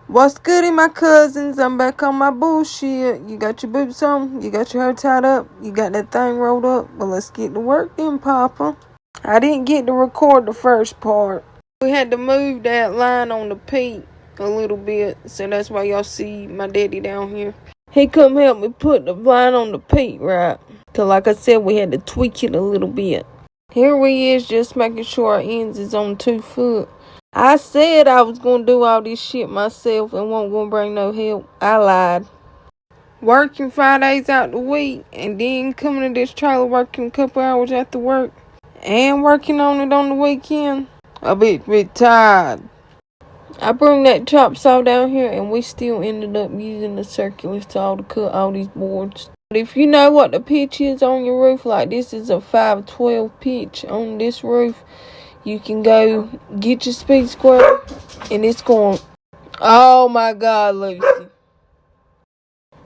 What's goody, my cousins? I'm back on my bullshit. You got your boots on? You got your hair tied up? You got that thing rolled up? Well, let's get to work then, Papa. I didn't get to record the first part. We had to move that line on the peak a little bit, so that's why y'all see my daddy down here. He come help me put the line on the peak right. Cause like I said, we had to tweak it a little bit. Here we is, just making sure our ends is on 2 foot. I said I was gonna do all this shit myself and wasn't gonna bring no help. I lied. Working 5 days out the week and then coming to this trailer working a couple hours after work and working on it on the weekend. A bit tired. I bring that chop saw down here and we still ended up using the circular saw to cut all these boards. But if you know what the pitch is on your roof, like this is a 512 pitch on this roof, you can go get your speed square and it's going, oh my God, Lucy.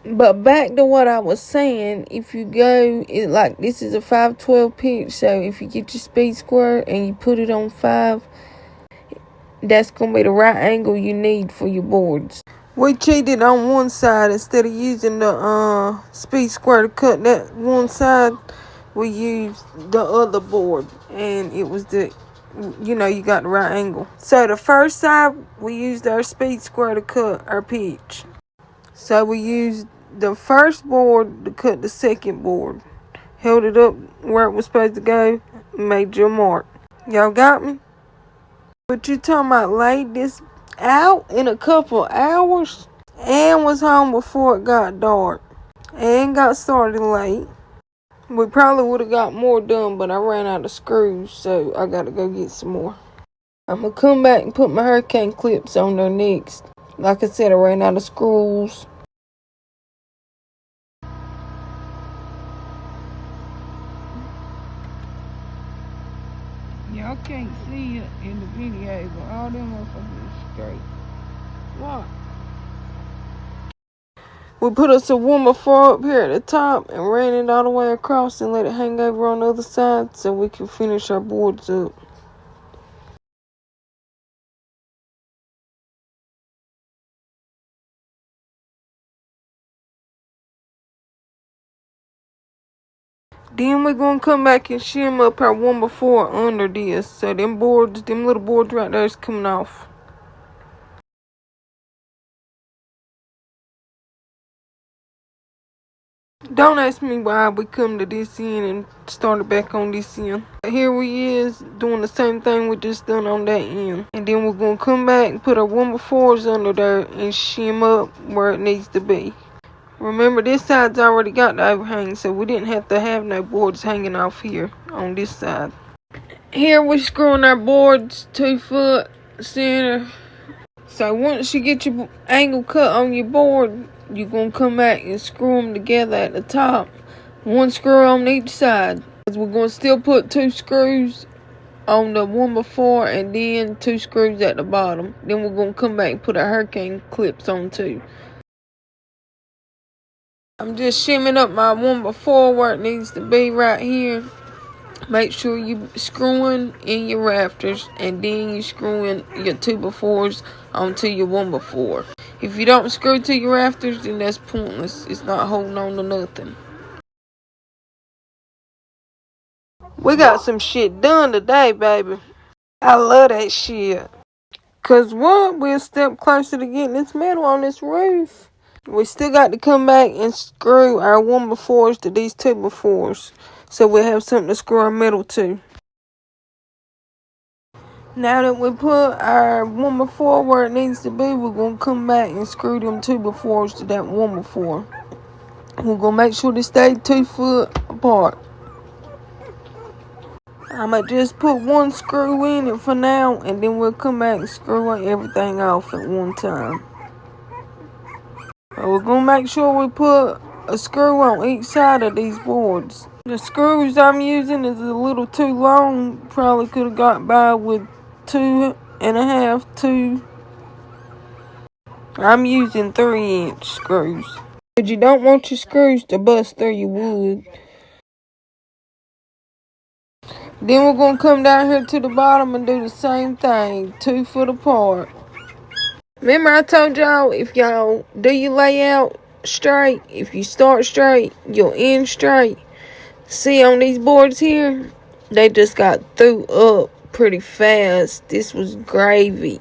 But back to what I was saying, if you go, like this is a 512 pitch, so if you get your speed square and you put it on 5, that's going to be the right angle you need for your boards. We cheated on one side. Instead of using the speed square to cut that one side, we used the other board, and it was you got the right angle. So the first side, we used our speed square to cut our pitch. So we used the first board to cut the second board. Held it up where it was supposed to go, made your mark. Y'all got me? But you talking about laid this out in a couple hours and was home before it got dark and got started late. We probably would have got more done, but I ran out of screws, so I gotta go get some more. I'm gonna come back and put my hurricane clips on there next. Like I said, I ran out of screws. Y'all can't see it in the video, but all them motherfuckers are straight. What? We put us a 1x4 up here at the top and ran it all the way across and let it hang over on the other side so we can finish our boards up. Then we're going to come back and shim up our 1x4 under this. So them little boards right there is coming off. Don't ask me why we come to this end and started back on this end. Here we is doing the same thing we just done on that end. And then we're going to come back and put our 1x4s under there and shim up where it needs to be. Remember, this side's already got the overhang, so we didn't have to have no boards hanging off here on this side. Here we're screwing our boards 2 foot center. So once you get your angle cut on your board, you're going to come back and screw them together at the top. 1 screw on each side. We're going to still put 2 screws on the 1x4 and then 2 screws at the bottom. Then we're going to come back and put our hurricane clips on too. I'm just shimming up my 1x4 where it needs to be right here. Make sure you screwing in your rafters and then you screwing your 2x4s onto your 1x4. If you don't screw to your rafters, then that's pointless. It's not holding on to nothing. We got some shit done today, baby. I love that shit. Cause what? We're a step closer to getting this metal on this roof. We still got to come back and screw our 1x4s to these 2x4s. So we'll have something to screw our metal to. Now that we put our 1x4 where it needs to be, we're going to come back and screw them 2x4s to that 1x4. We're going to make sure they stay 2 foot apart. I'm going to just put 1 screw in it for now, and then we'll come back and screw everything off at one time. But we're going to make sure we put a screw on each side of these boards. The screws I'm using is a little too long. Probably could have got by with 2.5, 2. I'm using 3-inch screws. But you don't want your screws to bust through your wood. Then we're going to come down here to the bottom and do the same thing. 2 foot apart. Remember I told y'all, if y'all do your layout straight, if you start straight, you'll end straight. See, on these boards here, they just got threw up pretty fast. This was gravy.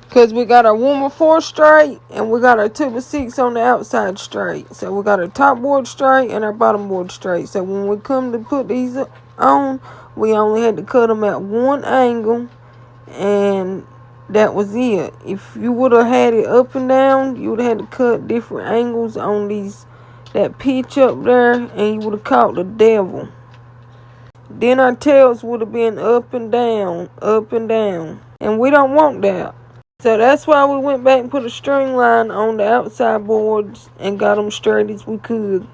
Because we got our 1x4 straight, and we got our 2x6 on the outside straight. So we got our top board straight and our bottom board straight. So when we come to put these on, we only had to cut them at one angle, and that was it. If you would have had it up and down, you would have had to cut different angles on that pitch up there, and you would have caught the devil. Then our tails would have been up and down, and we don't want that. So that's why we went back and put a string line on the outside boards and got them straight as we could.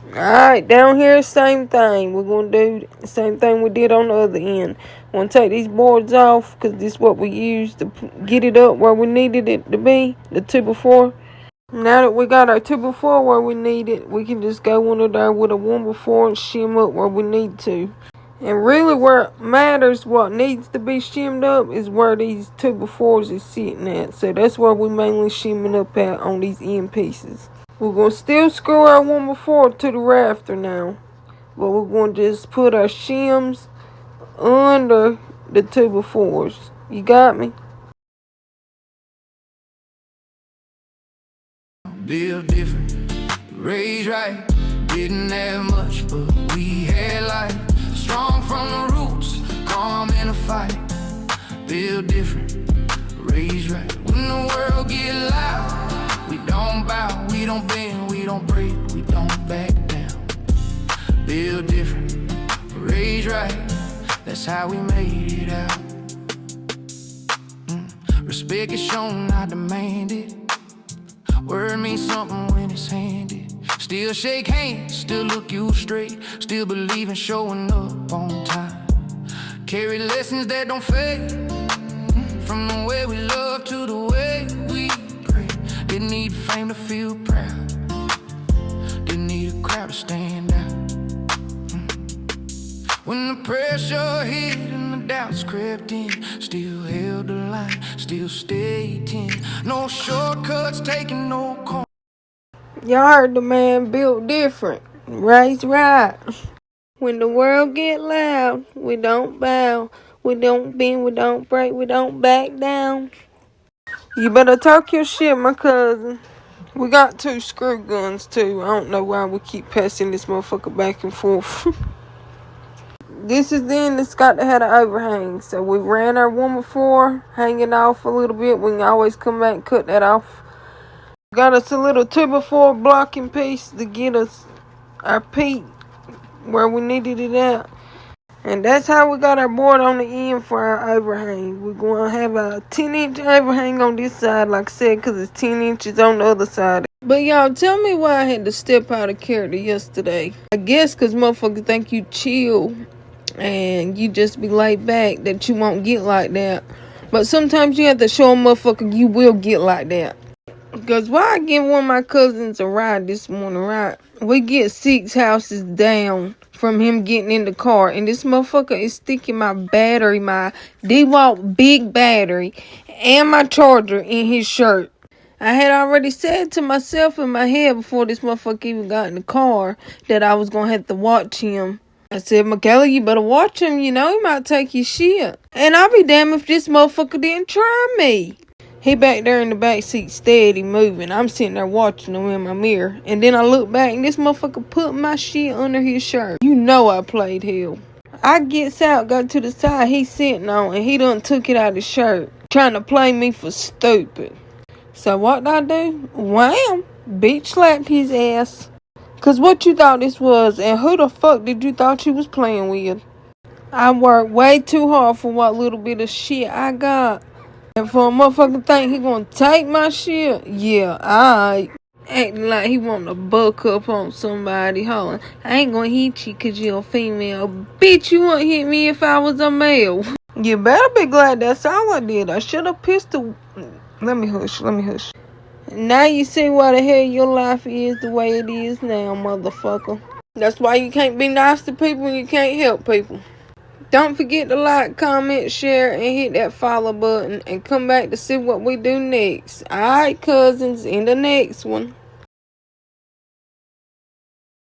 Alright, down here, same thing. We're going to do the same thing we did on the other end. We're going to take these boards off because this is what we used to get it up where we needed it to be, the 2x4. Now that we got our 2x4 where we need it, we can just go under there with a 1x4 and shim up where we need to. And really where it matters, what needs to be shimmed up, is where these 2x4s is sitting at. So that's where we mainly shimming up at on these end pieces. We're going to still screw our 1x4 to the rafter now. But we're going to just put our shims under the 2x4s. You got me? Build different, raised right, didn't have much, but we had life. Strong from the roots, calm in a fight. Build different, raised right. When the world get loud, we don't bow, we don't bend, we don't break, we don't back down. Build different, raised right, that's how we made it out. Respect is shown, I demand it. Word means something when it's handed. Still shake hands, still look you straight. Still believe in showing up on time. Carry lessons that don't fade. From the way we love to the way we pray. Didn't need fame to feel proud. Didn't need a crowd to stand out. When the pressure hit and the doubts crept in, still held the line, still stayed 10. No shortcuts, taking no corners. Y'all heard the man, built different, raised right. When the world get loud, we don't bow, we don't bend, we don't break, we don't back down. You better talk your shit, my cousin. We got 2 screw guns too. I don't know why we keep passing this motherfucker back and forth. This is the end that's got to have an overhang. So we ran our 1x4 hanging off a little bit. We can always come back and cut that off. Got us a little 2x4 blocking piece to get us our peak where we needed it at. And that's how we got our board on the end for our overhang. We're going to have a 10-inch overhang on this side, like I said, because it's 10 inches on the other side. But y'all, tell me why I had to step out of character yesterday. I guess because motherfuckers think you chill and you just be laid back, that you won't get like that. But sometimes you have to show a motherfucker you will get like that. Because why I give one of my cousins a ride this morning, right? We get 6 houses down from him getting in the car. And this motherfucker is sticking my battery, my DeWalt big battery, and my charger in his shirt. I had already said to myself in my head before this motherfucker even got in the car that I was going to have to watch him. I said, Michaela, you better watch him. You know, he might take your shit. And I'll be damned if this motherfucker didn't try me. He back there in the back seat steady moving. I'm sitting there watching him in my mirror. And then I look back and this motherfucker put my shit under his shirt. You know I played hell. I gets out, go to the side he's sitting on, and he done took it out of his shirt. Trying to play me for stupid. So what did I do? Wham! Bitch slapped his ass. Cause what you thought this was, and who the fuck did you thought you was playing with? I worked way too hard for what little bit of shit I got. And for a motherfucker think he gonna take my shit? Yeah, alright. Acting like he want to buck up on somebody. Hollering, I ain't gonna hit you cause you're a female. Bitch, you wouldn't hit me if I was a male. You better be glad that's all I did. I should have pistol. Let me hush. Now you see why the hell your life is the way it is now, motherfucker. That's why you can't be nice to people and you can't help people. Don't forget to like, comment, share, and hit that follow button. And come back to see what we do next. Alright, cousins, in the next one.